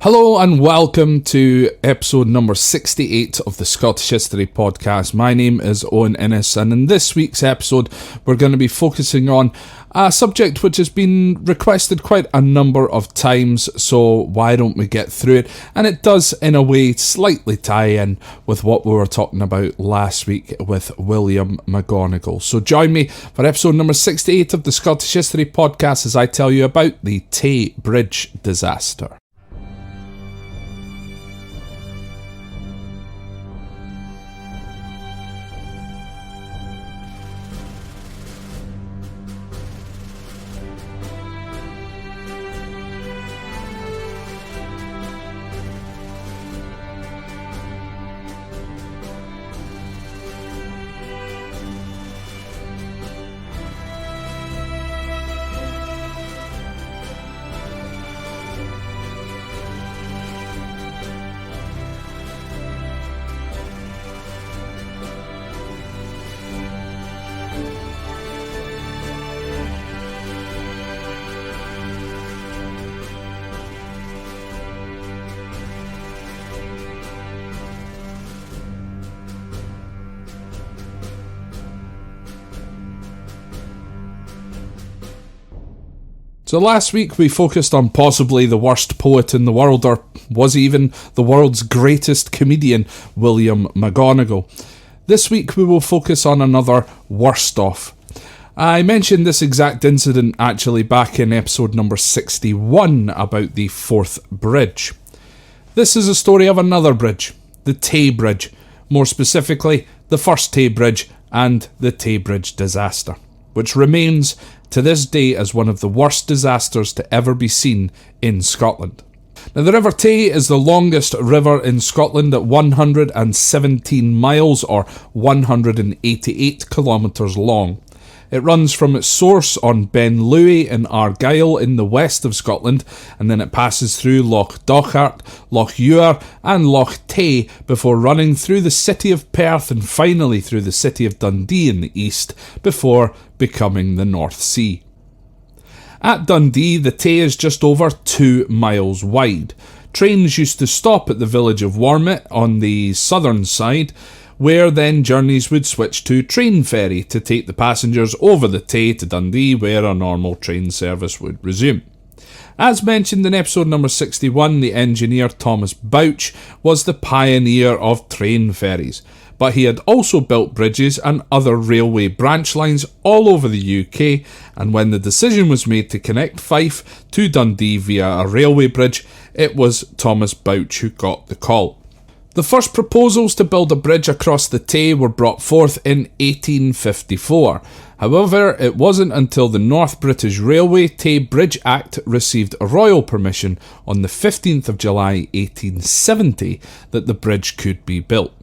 Hello and welcome to episode number 68 of the Scottish History Podcast. My name is Owen Innes, and in this week's episode we're going to be focusing on a subject which has been requested quite a number of times, so why don't we get through it? And it does in a way slightly tie in with what we were talking about last week with William McGonagall. So join me for episode number 68 of the Scottish History Podcast as I tell you about the Tay Bridge Disaster. So last week we focused on possibly the worst poet in the world, or was he even the world's greatest comedian, William McGonagall. This week we will focus on another worst off. I mentioned this exact incident actually back in episode number 61 about the Forth Bridge. This is a story of another bridge, the Tay Bridge, more specifically the first Tay Bridge and the Taybridge Disaster, which remains to this day as one of the worst disasters to ever be seen in Scotland. Now, the River Tay is the longest river in Scotland at 117 miles or 188 kilometres long. It runs from its source on Ben Louis in Argyll in the west of Scotland, and then it passes through Loch Dochart, Loch Ewer and Loch Tay before running through the city of Perth and finally through the city of Dundee in the east before becoming the North Sea. At Dundee, the Tay is just over 2 miles wide. Trains used to stop at the village of Wormit on the southern side, where then journeys would switch to train ferry to take the passengers over the Tay to Dundee, where a normal train service would resume. As mentioned in episode number 61, the engineer Thomas Bouch was the pioneer of train ferries, but he had also built bridges and other railway branch lines all over the UK, and when the decision was made to connect Fife to Dundee via a railway bridge, it was Thomas Bouch who got the call. The first proposals to build a bridge across the Tay were brought forth in 1854. However, it wasn't until the North British Railway Tay Bridge Act received royal permission on the 15th of July 1870 that the bridge could be built.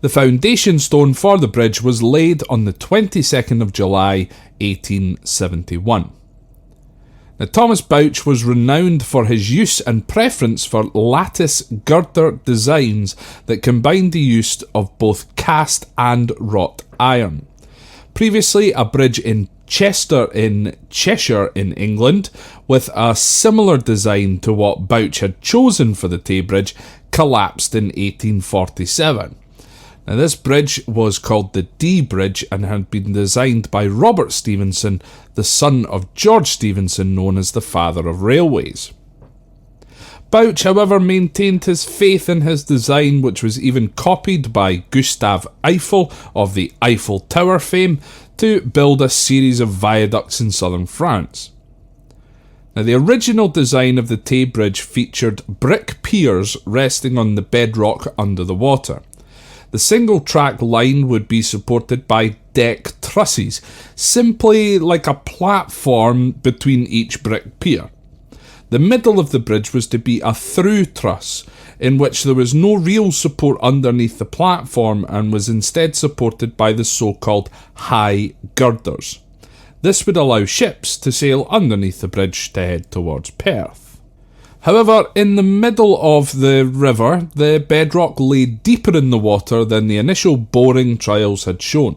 The foundation stone for the bridge was laid on the 22nd of July 1871. Now, Thomas Bouch was renowned for his use and preference for lattice girder designs that combined the use of both cast and wrought iron. Previously, a bridge in Chester in Cheshire in England, with a similar design to what Bouch had chosen for the Tay Bridge, collapsed in 1847. Now, this bridge was called the Dee Bridge and had been designed by Robert Stephenson, the son of George Stephenson, known as the father of railways. Bouch, however, maintained his faith in his design, which was even copied by Gustave Eiffel of the Eiffel Tower fame, to build a series of viaducts in southern France. Now, the original design of the Tay Bridge featured brick piers resting on the bedrock under the water. The single-track line would be supported by deck trusses, simply like a platform between each brick pier. The middle of the bridge was to be a through truss, in which there was no real support underneath the platform and was instead supported by the so-called high girders. This would allow ships to sail underneath the bridge to head towards Perth. However, in the middle of the river, the bedrock lay deeper in the water than the initial boring trials had shown,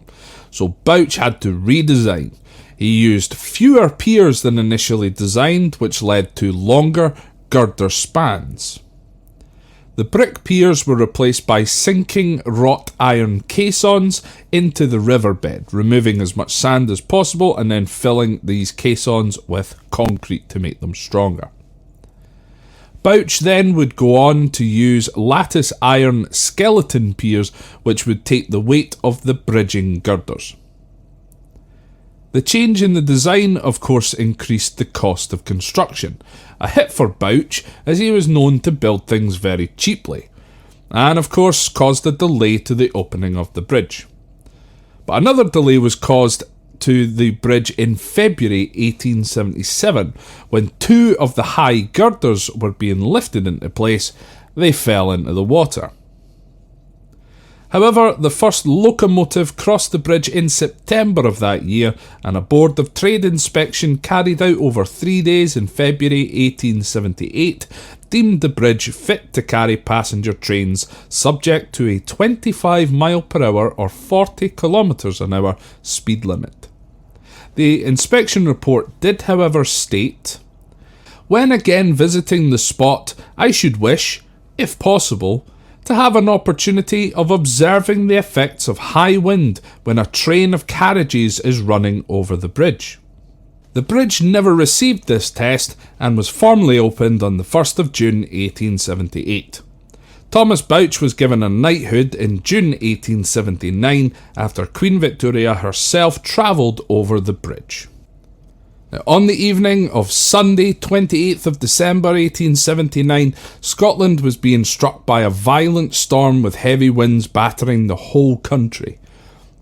so Bouch had to redesign. He used fewer piers than initially designed, which led to longer girder spans. The brick piers were replaced by sinking wrought iron caissons into the riverbed, removing as much sand as possible and then filling these caissons with concrete to make them stronger. Bouch then would go on to use lattice iron skeleton piers, which would take the weight of the bridging girders. The change in the design, of course, increased the cost of construction, a hit for Bouch as he was known to build things very cheaply, and of course caused a delay to the opening of the bridge. But another delay was caused to the bridge in February 1877, when two of the high girders were being lifted into place. They fell into the water. However, the first locomotive crossed the bridge in September of that year, and a Board of Trade inspection carried out over 3 days in February 1878 deemed the bridge fit to carry passenger trains, subject to a 25 mile per hour or 40 kilometres an hour speed limit. The inspection report did, however, state, "When again visiting the spot, I should wish, if possible, to have an opportunity of observing the effects of high wind when a train of carriages is running over the bridge." The bridge never received this test and was formally opened on the 1st of June 1878. Thomas Bouch was given a knighthood in June 1879 after Queen Victoria herself travelled over the bridge. On the evening of Sunday, 28th of December 1879, Scotland was being struck by a violent storm with heavy winds battering the whole country.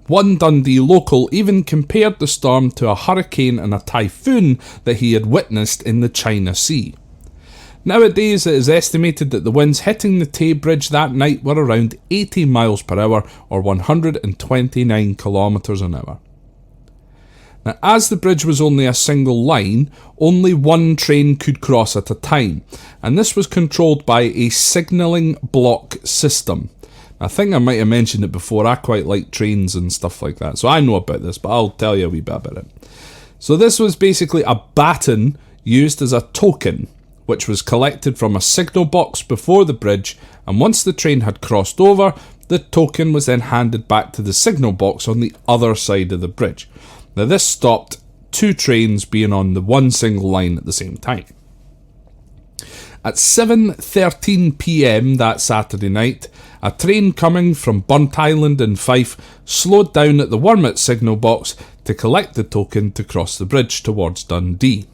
One Dundee local even compared the storm to a hurricane and a typhoon that he had witnessed in the China Sea. Nowadays, it is estimated that the winds hitting the Tay Bridge that night were around 80 miles per hour or 129 kilometres an hour. Now, as the bridge was only a single line, only one train could cross at a time, and this was controlled by a signalling block system. I think I might have mentioned it before. I quite like trains and stuff like that, so I know about this, but I'll tell you a wee bit about it. So this was basically a baton used as a token, which was collected from a signal box before the bridge, and once the train had crossed over, the token was then handed back to the signal box on the other side of the bridge. Now this stopped two trains being on the one single line at the same time. At 7:13 p.m. that Saturday night, a train coming from Burnt Island in Fife slowed down at the Wormit signal box to collect the token to cross the bridge towards Dundee.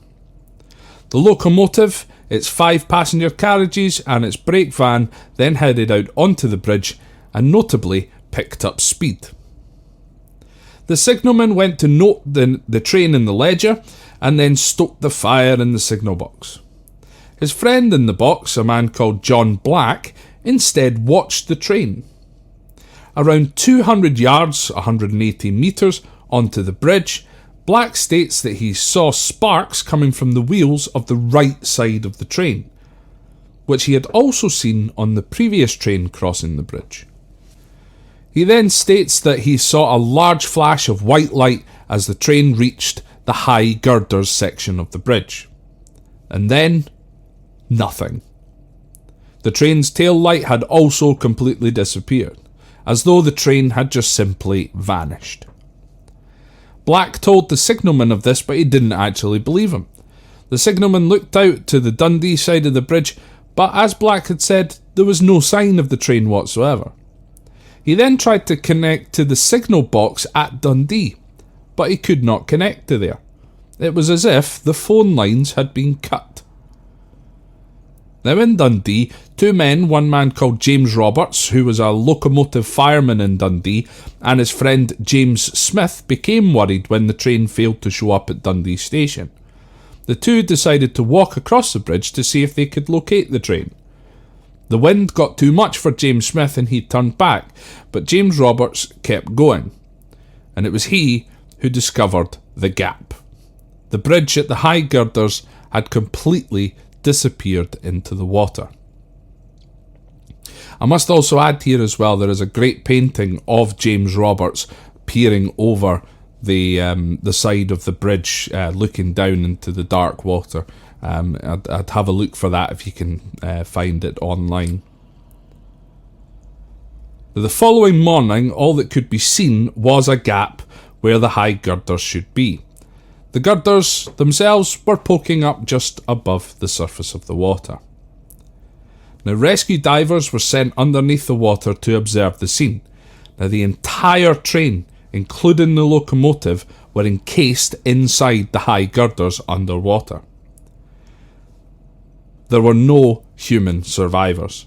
The locomotive, its 5 passenger carriages and its brake van then headed out onto the bridge and notably picked up speed. The signalman went to note the train in the ledger and then stoked the fire in the signal box. His friend in the box, a man called John Black, instead watched the train. Around 200 yards, 180 metres, onto the bridge, Black states that he saw sparks coming from the wheels of the right side of the train, which he had also seen on the previous train crossing the bridge. He then states that he saw a large flash of white light as the train reached the high girders section of the bridge. And then, nothing. The train's tail light had also completely disappeared, as though the train had just simply vanished. Black told the signalman of this, but he didn't actually believe him. The signalman looked out to the Dundee side of the bridge, but as Black had said, there was no sign of the train whatsoever. He then tried to connect to the signal box at Dundee, but he could not connect to there. It was as if the phone lines had been cut. Now in Dundee, 2 men, one man called James Roberts, who was a locomotive fireman in Dundee, and his friend James Smith became worried when the train failed to show up at Dundee station. The two decided to walk across the bridge to see if they could locate the train. The wind got too much for James Smith and he turned back, but James Roberts kept going. And it was he who discovered the gap. The bridge at the high girders had completely disappeared into the water. I must also add here as well, there is a great painting of James Roberts peering over the side of the bridge, looking down into the dark water. I'd have a look for that if you can find it online. The following morning, all that could be seen was a gap where the high girders should be. The girders themselves were poking up just above the surface of the water. Now, rescue divers were sent underneath the water to observe the scene. Now, the entire train, including the locomotive, were encased inside the high girders underwater. There were no human survivors.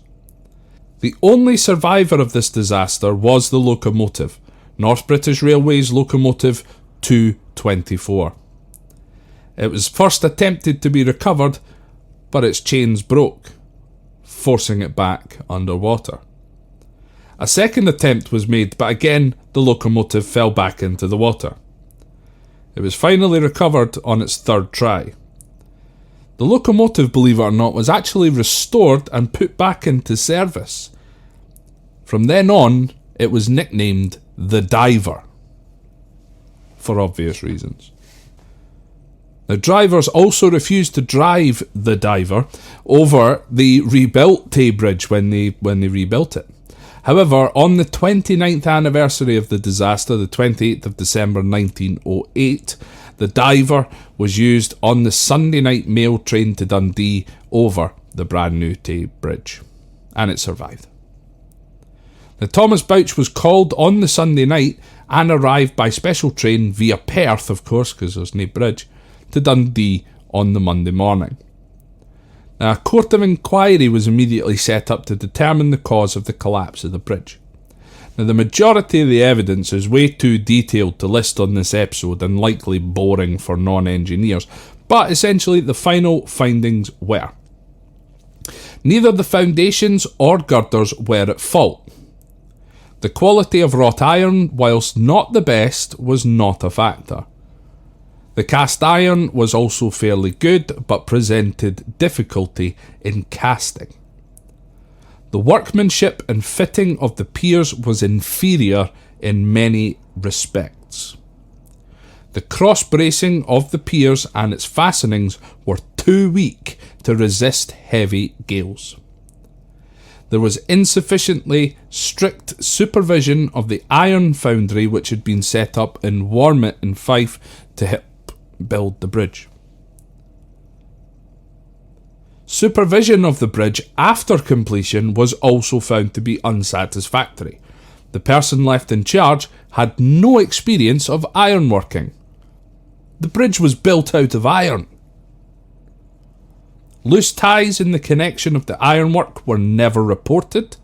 The only survivor of this disaster was the locomotive, North British Railways Locomotive 224. It was first attempted to be recovered, but its chains broke, forcing it back underwater. A second attempt was made, but again the locomotive fell back into the water. It was finally recovered on its third try. The locomotive, believe it or not, was actually restored and put back into service. From then on, it was nicknamed the Diver, for obvious reasons. The drivers also refused to drive the Diver over the rebuilt Tay Bridge when they rebuilt it. However, on the 29th anniversary of the disaster, the 28th of December 1908, the Diver was used on the Sunday night mail train to Dundee over the brand new Tay Bridge, and it survived. Now, Thomas Bouch was called on the Sunday night and arrived by special train via Perth, of course, because there's no bridge, to Dundee on the Monday morning. Now, a court of inquiry was immediately set up to determine the cause of the collapse of the bridge. Now, the majority of the evidence is way too detailed to list on this episode and likely boring for non-engineers, but essentially the final findings were: neither the foundations or girders were at fault. The quality of wrought iron, whilst not the best, was not a factor. The cast iron was also fairly good, but presented difficulty in casting. The workmanship and fitting of the piers was inferior in many respects. The cross-bracing of the piers and its fastenings were too weak to resist heavy gales. There was insufficiently strict supervision of the iron foundry which had been set up in Warmit and Fife to help build the bridge. Supervision of the bridge after completion was also found to be unsatisfactory. The person left in charge had no experience of ironworking. The bridge was built out of iron. Loose ties in the connection of the ironwork were never reported,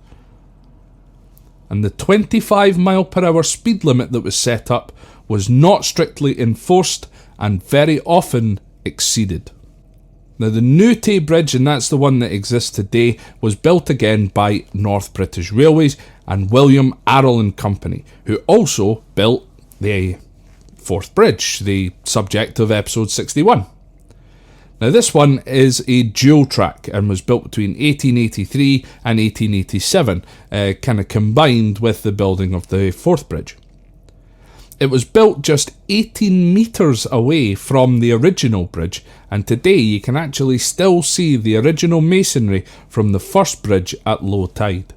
and the 25 mph speed limit that was set up was not strictly enforced and very often exceeded. Now, the new Tay Bridge, and that's the one that exists today, was built again by North British Railways and William Arrol and Company, who also built the Forth Bridge, the subject of episode 61. Now, this one is a dual track and was built between 1883 and 1887, kind of combined with the building of the Forth Bridge. It was built just 18 metres away from the original bridge, and today you can actually still see the original masonry from the first bridge at low tide.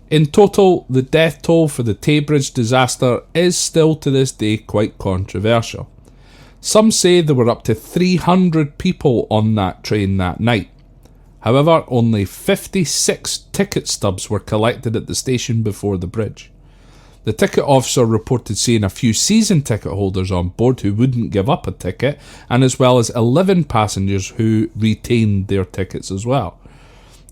In total, the death toll for the Taybridge disaster is still to this day quite controversial. Some say there were up to 300 people on that train that night. However, only 56 ticket stubs were collected at the station before the bridge. The ticket officer reported seeing a few season ticket holders on board who wouldn't give up a ticket, and as well as 11 passengers who retained their tickets as well.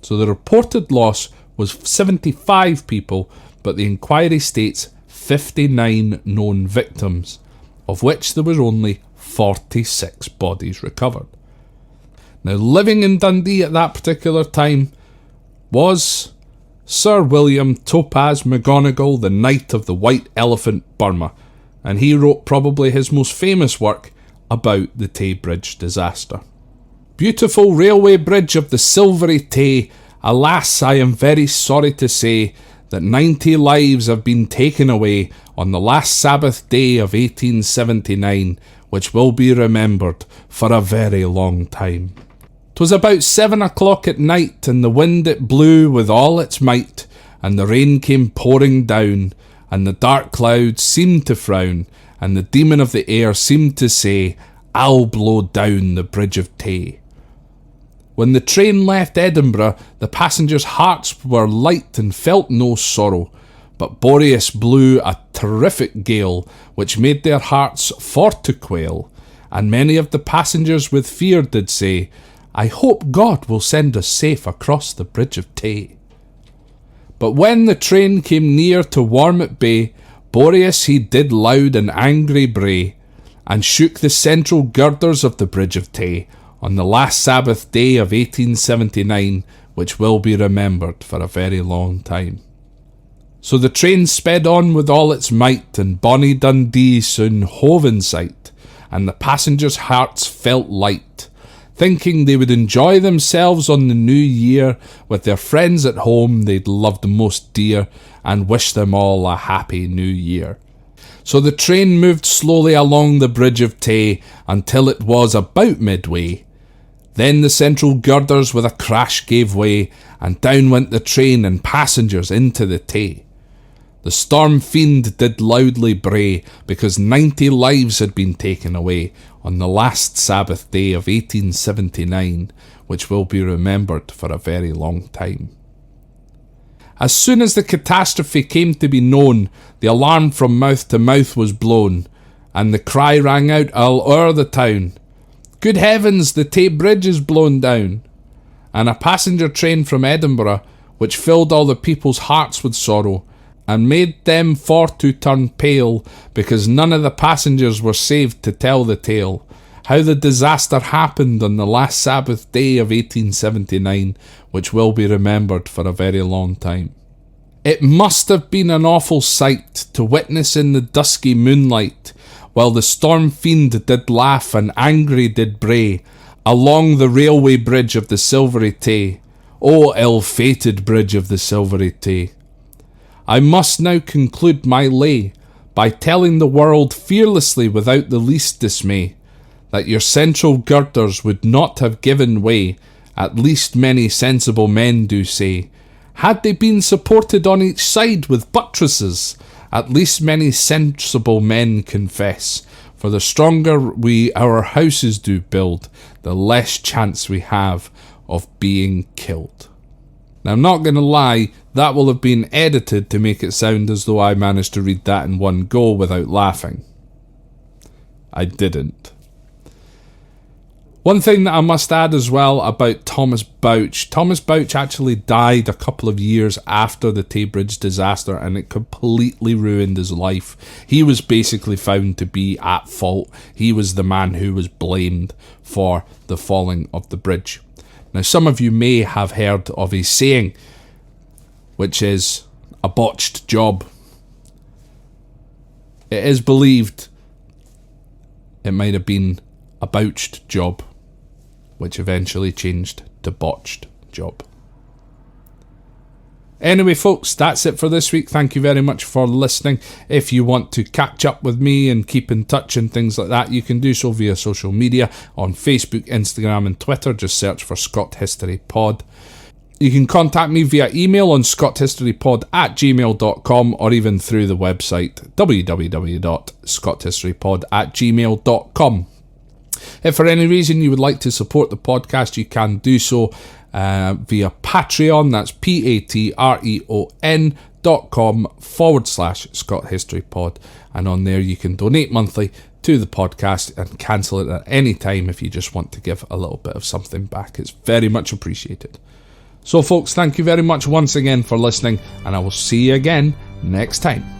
So the reported loss was 75 people, but the inquiry states 59 known victims, of which there was only 46 bodies recovered. Now, living in Dundee at that particular time was Sir William Topaz McGonagall, the Knight of the White Elephant, Burma, and he wrote probably his most famous work about the Tay Bridge disaster. Beautiful railway bridge of the silvery Tay, alas, I am very sorry to say that 90 lives have been taken away on the last Sabbath day of 1879, which will be remembered for a very long time. 'Twas about 7 o'clock at night, and the wind it blew with all its might, and the rain came pouring down, and the dark clouds seemed to frown, and the demon of the air seemed to say, I'll blow down the Bridge of Tay. When the train left Edinburgh, the passengers' hearts were light and felt no sorrow, but Boreas blew a terrific gale, which made their hearts for to quail, and many of the passengers with fear did say, I hope God will send us safe across the Bridge of Tay. But when the train came near to Warmit Bay, Boreas he did loud and angry bray, and shook the central girders of the Bridge of Tay on the last Sabbath day of 1879, which will be remembered for a very long time. So the train sped on with all its might, and bonny Dundee soon hove in sight, and the passengers' hearts felt light, thinking they would enjoy themselves on the new year with their friends at home they'd loved most dear, and wish them all a happy new year. So the train moved slowly along the Bridge of Tay until it was about midway. Then the central girders with a crash gave way, and down went the train and passengers into the Tay. The storm fiend did loudly bray, because 90 lives had been taken away on the last Sabbath day of 1879, which will be remembered for a very long time. As soon as the catastrophe came to be known, the alarm from mouth to mouth was blown, and the cry rang out all o'er the town, Good heavens, the Tay Bridge is blown down! And a passenger train from Edinburgh, which filled all the people's hearts with sorrow, and made them for to turn pale, because none of the passengers were saved to tell the tale, how the disaster happened on the last Sabbath day of 1879, which will be remembered for a very long time. It must have been an awful sight to witness in the dusky moonlight, while the storm fiend did laugh and angry did bray, along the railway bridge of the Silvery Tay. O ill-fated bridge of the Silvery Tay! I must now conclude my lay by telling the world fearlessly without the least dismay that your central girders would not have given way, at least many sensible men do say, had they been supported on each side with buttresses, at least many sensible men confess, for the stronger we our houses do build, the less chance we have of being killed. Now, I'm not going to lie, that will have been edited to make it sound as though I managed to read that in one go without laughing. I didn't. One thing that I must add as well about Thomas Bouch. Thomas Bouch actually died a couple of years after the Tay Bridge disaster, and it completely ruined his life. He was basically found to be at fault. He was the man who was blamed for the falling of the bridge. Now, some of you may have heard of a saying, which is a botched job. It is believed it might have been a bouched job, which eventually changed to botched job. Anyway, folks, that's it for this week. Thank you very much for listening. If you want to catch up with me and keep in touch and things like that, you can do so via social media on Facebook, Instagram and Twitter. Just search for Scott History Pod. You can contact me via email on scotthistorypod@gmail.com or even through the website www.scotthistorypod@gmail.com. If for any reason you would like to support the podcast, you can do so via Patreon. That's patreon.com/ScottHistoryPod. And on there you can donate monthly to the podcast and cancel it at any time if you just want to give a little bit of something back. It's very much appreciated. So folks, thank you very much once again for listening, and I will see you again next time.